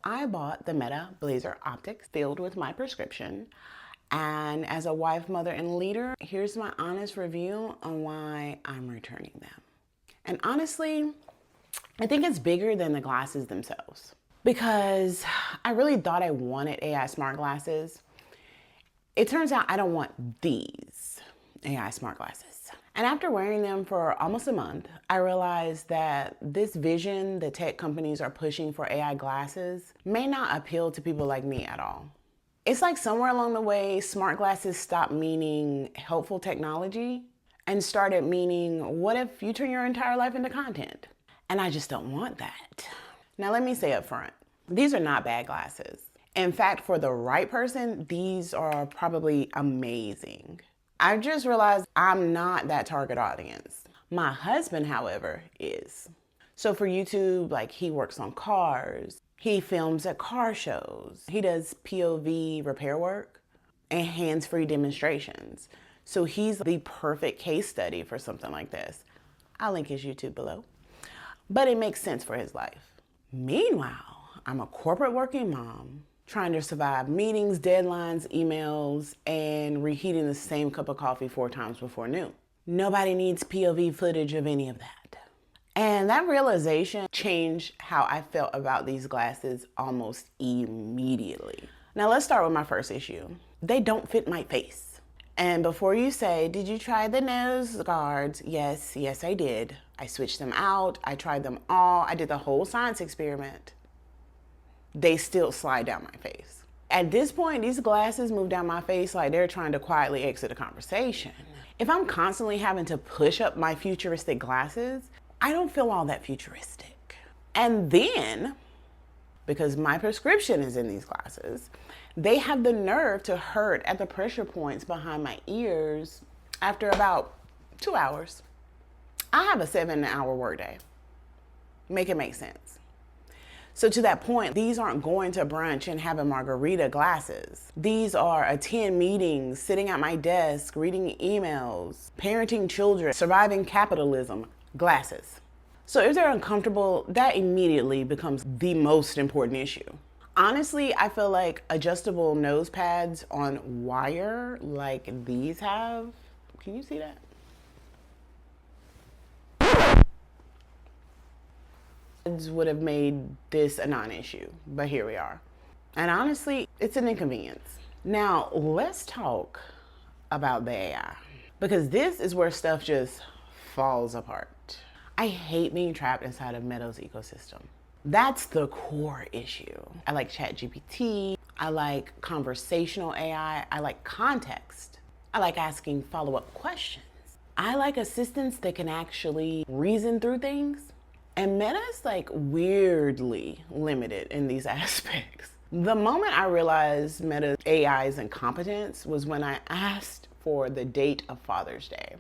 I bought the Meta Blayzer Optics filled with my prescription. And as a wife, mother, and leader, here's my honest review on why I'm returning them. And honestly, I think it's bigger than the glasses themselves, because I really thought I wanted AI smart glasses. It turns out I don't want these AI smart glasses. And after wearing them for almost a month, I realized that this vision the tech companies are pushing for AI glasses may not appeal to people like me at all. It's like somewhere along the way, smart glasses stopped meaning helpful technology and started meaning, what if you turn your entire life into content? And I just don't want that. Now let me say up front, these are not bad glasses. In fact, for the right person, these are probably amazing. I just realized I'm not that target audience. My husband, however, is. So for YouTube, like, he works on cars, he films at car shows, he does POV repair work and hands-free demonstrations. So he's the perfect case study for something like this. I'll link his YouTube below. But it makes sense for his life. Meanwhile, I'm a corporate working mom trying to survive meetings, deadlines, emails, and reheating the same cup of coffee 4 times before noon. Nobody needs POV footage of any of that. And that realization changed how I felt about these glasses almost immediately. Now let's start with my first issue. They don't fit my face. And before you say, did you try the nose guards? Yes, I did. I switched them out. I tried them all. I did the whole science experiment. They still slide down my face. At this point, these glasses move down my face like they're trying to quietly exit a conversation. If I'm constantly having to push up my futuristic glasses, I don't feel all that futuristic. And then, because my prescription is in these glasses, they have the nerve to hurt at the pressure points behind my ears after about 2 hours. I have a 7-hour workday. Make it make sense. So to that point, these aren't going to brunch and having margarita glasses. These are attend meetings, sitting at my desk, reading emails, parenting children, surviving capitalism glasses. So if they're uncomfortable, that immediately becomes the most important issue. Honestly, I feel like adjustable nose pads on wire like these have, can you see that? Would have made this a non-issue, but here we are. And honestly, it's an inconvenience. Now, let's talk about the AI, because this is where stuff just falls apart. I hate being trapped inside of Meta's ecosystem. That's the core issue. I like ChatGPT, I like conversational AI, I like context, I like asking follow-up questions. I like assistants that can actually reason through things. And Meta's like weirdly limited in these aspects. The moment I realized Meta AI's incompetence was when I asked for the date of Father's Day.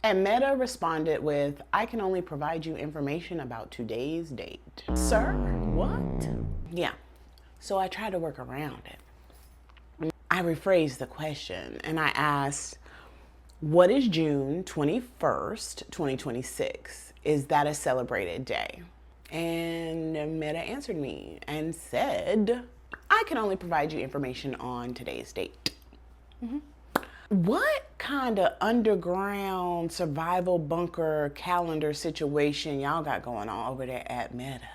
And Meta responded with, I can only provide you information about today's date. Sir, what? Yeah, so I tried to work around it. I rephrased the question and I asked, what is June 21st, 2026? Is that a celebrated day? And Meta answered me and said, I can only provide you information on today's date. What kind of underground survival bunker calendar situation y'all got going on over there at Meta?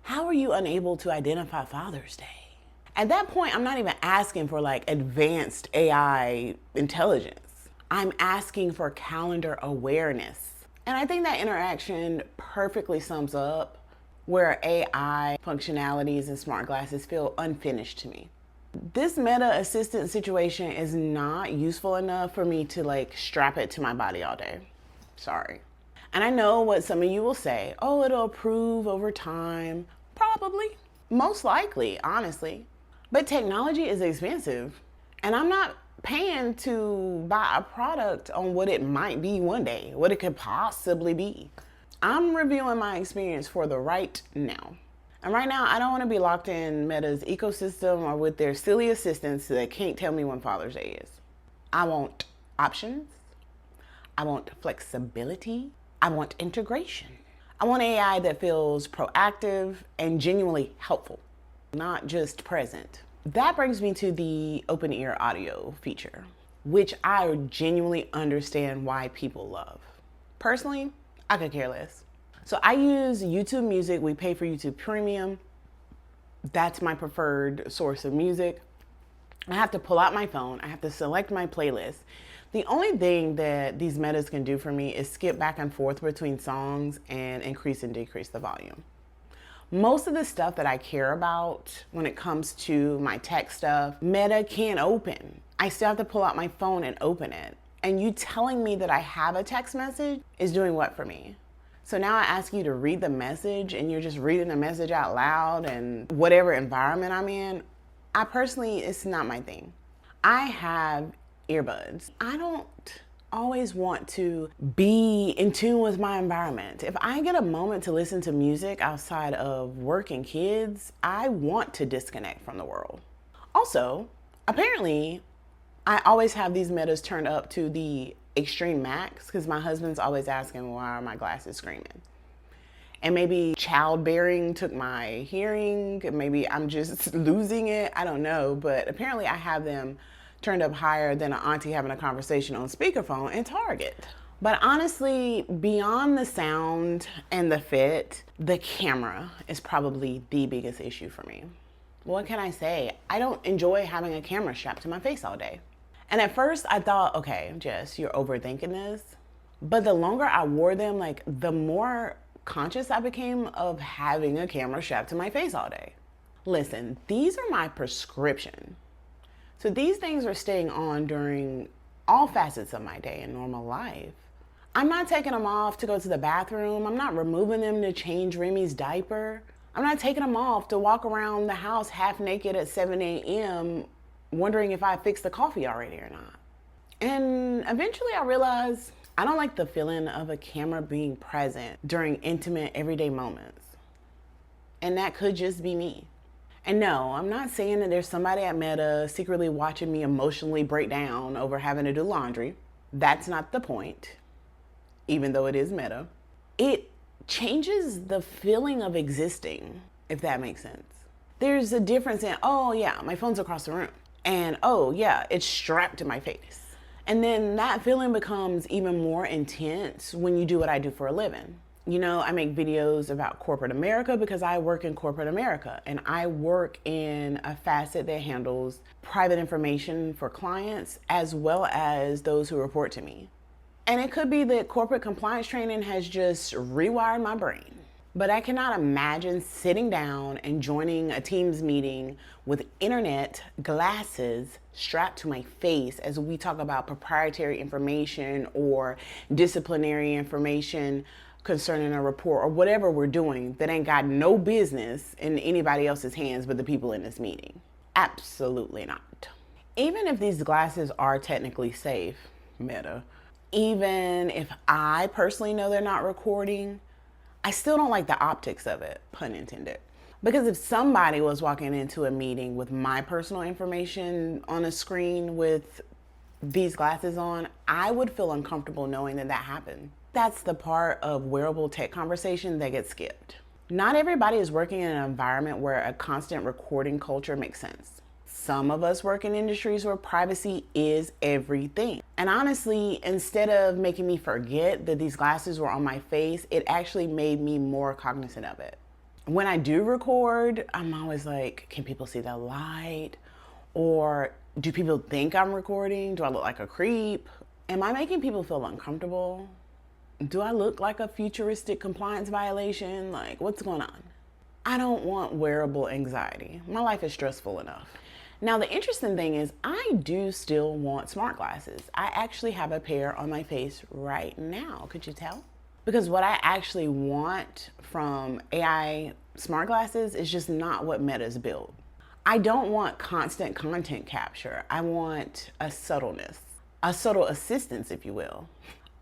How are you unable to identify Father's Day? At that point, I'm not even asking for like advanced AI intelligence. I'm asking for calendar awareness. And I think that interaction perfectly sums up where AI functionalities and smart glasses feel unfinished to me. This Meta assistant situation is not useful enough for me to like strap it to my body all day. Sorry. And I know what some of you will say, oh, it'll improve over time. Probably, most likely, honestly. But technology is expensive and I'm not paying to buy a product on what it might be one day, what it could possibly be. I'm reviewing my experience for the right now. And right now, I don't want to be locked in Meta's ecosystem or with their silly assistants that can't tell me when Father's Day is. I want options. I want flexibility. I want integration. I want AI that feels proactive and genuinely helpful. not just present. That brings me to the open ear audio feature, which I genuinely understand why people love. Personally, I could care less. So I use YouTube Music. We pay for YouTube Premium. That's my preferred source of music. I have to pull out my phone. I have to select my playlist. The only thing that these metas can do for me is skip back and forth between songs and increase and decrease the volume. Most of the stuff that I care about when it comes to my tech stuff, Meta can't open. I still have to pull out my phone and open it. And you telling me that I have a text message is doing what for me? So now I ask you to read the message and you're just reading the message out loud and whatever environment I'm in. I personally, it's not my thing. I have earbuds. I don't always want to be in tune with my environment. If I get a moment to listen to music outside of work and kids, I want to disconnect from the world. Also, apparently, I always have these metas turned up to the extreme max because my husband's always asking why are my glasses screaming. And maybe childbearing took my hearing, maybe I'm just losing it, I don't know, but apparently I have them turned up higher than an auntie having a conversation on speakerphone in Target. But honestly, beyond the sound and the fit, the camera is probably the biggest issue for me. What can I say? I don't enjoy having a camera strapped to my face all day. And at first I thought, okay, Jess, you're overthinking this. But the longer I wore them, like the more conscious I became of having a camera strapped to my face all day. Listen, these are my prescription. So these things are staying on during all facets of my day in normal life. I'm not taking them off to go to the bathroom. I'm not removing them to change Remy's diaper. I'm not taking them off to walk around the house half naked at 7 a.m. wondering if I fixed the coffee already or not. And eventually I realized I don't like the feeling of a camera being present during intimate everyday moments. And that could just be me. And no, I'm not saying that there's somebody at Meta secretly watching me emotionally break down over having to do laundry. That's not the point, even though it is Meta. It changes the feeling of existing, if that makes sense. There's a difference in, oh yeah, my phone's across the room. And oh yeah, it's strapped to my face. And then that feeling becomes even more intense when you do what I do for a living. You know, I make videos about corporate America because I work in corporate America and I work in a facet that handles private information for clients as well as those who report to me. And it could be that corporate compliance training has just rewired my brain. But I cannot imagine sitting down and joining a Teams meeting with internet glasses strapped to my face as we talk about proprietary information or disciplinary information concerning a report or whatever we're doing that ain't got no business in anybody else's hands but the people in this meeting. Absolutely not. Even if these glasses are technically safe, Meta, even if I personally know they're not recording, I still don't like the optics of it, pun intended. Because if somebody was walking into a meeting with my personal information on a screen with these glasses on, I would feel uncomfortable knowing that that happened. That's the part of wearable tech conversation that gets skipped. Not everybody is working in an environment where a constant recording culture makes sense. Some of us work in industries where privacy is everything. And honestly, instead of making me forget that these glasses were on my face, it actually made me more cognizant of it. When I do record, I'm always like, can people see the light? Or do people think I'm recording? Do I look like a creep? Am I making people feel uncomfortable? Do I look like a futuristic compliance violation? Like, what's going on? I don't want wearable anxiety. My life is stressful enough. Now, the interesting thing is I do still want smart glasses. I actually have a pair on my face right now. Could you tell? Because what I actually want from AI smart glasses is just not what Meta's built. I don't want constant content capture. I want a subtleness, a subtle assistance, if you will.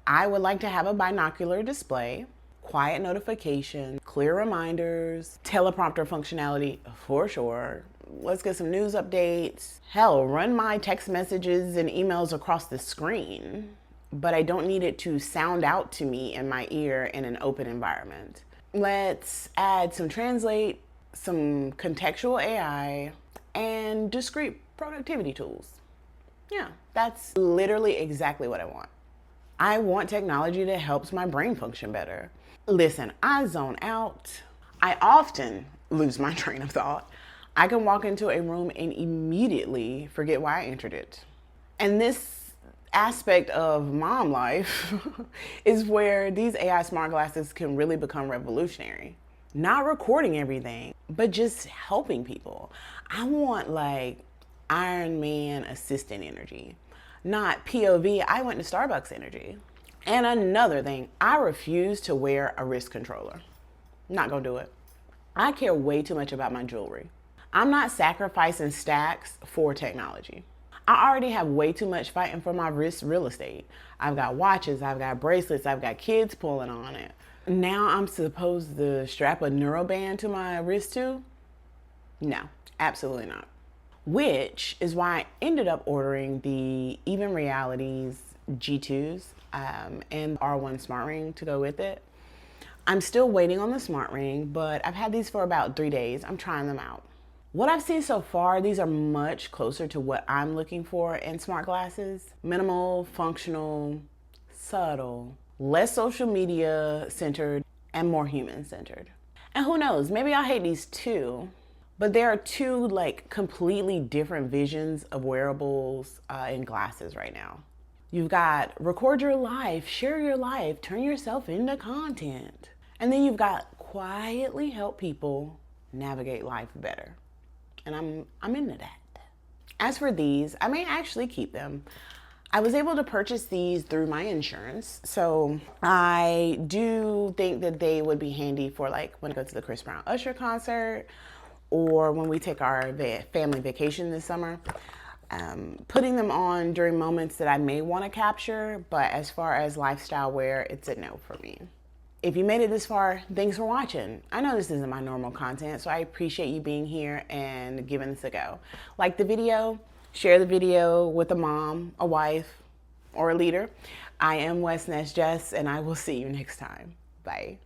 I would like to have a binocular display, quiet notification, clear reminders, teleprompter functionality for sure. Let's get some news updates. Hell, run my text messages and emails across the screen, but I don't need it to sound out to me in my ear in an open environment. Let's add some translate some contextual AI, and discrete productivity tools. Yeah, that's literally exactly what I want. I want technology that helps my brain function better. Listen, I zone out. I often lose my train of thought. I can walk into a room and immediately forget why I entered it. And this aspect of mom life is where these AI smart glasses can really become revolutionary. Not recording everything, but just helping people. I want like Iron Man assistant energy, not POV, I went to Starbucks energy. And another thing, I refuse to wear a wrist controller. Not gonna do it. I care way too much about my jewelry. I'm not sacrificing stacks for technology. I already have way too much fighting for my wrist real estate. I've got watches, I've got bracelets, I've got kids pulling on it. Now I'm supposed to strap a neuroband to my wrist too? No, absolutely not. Which is why I ended up ordering the Even Realities G2s and R1 smart ring to go with it. I'm still waiting on the smart ring, but I've had these for about 3 days. I'm trying them out. What I've seen so far, these are much closer to what I'm looking for in smart glasses. Minimal, functional, subtle, less social media centered, and more human centered. And who knows, maybe I'll hate these too. But there are two like completely different visions of wearables and glasses right now. You've got record your life, share your life, turn yourself into content. And then you've got quietly help people navigate life better. And I'm into that. As for these, I may actually keep them. I was able to purchase these through my insurance. So I do think that they would be handy for like when I go to the Chris Brown Usher concert, or when we take our family vacation this summer. Putting them on during moments that I may want to capture, but as far as lifestyle wear, it's a no for me. If you made it this far, thanks for watching. I know this isn't my normal content, so I appreciate you being here and giving this a go. Like the video, share the video with a mom, a wife, or a leader. I am West Ness Jess, and I will see you next time. Bye.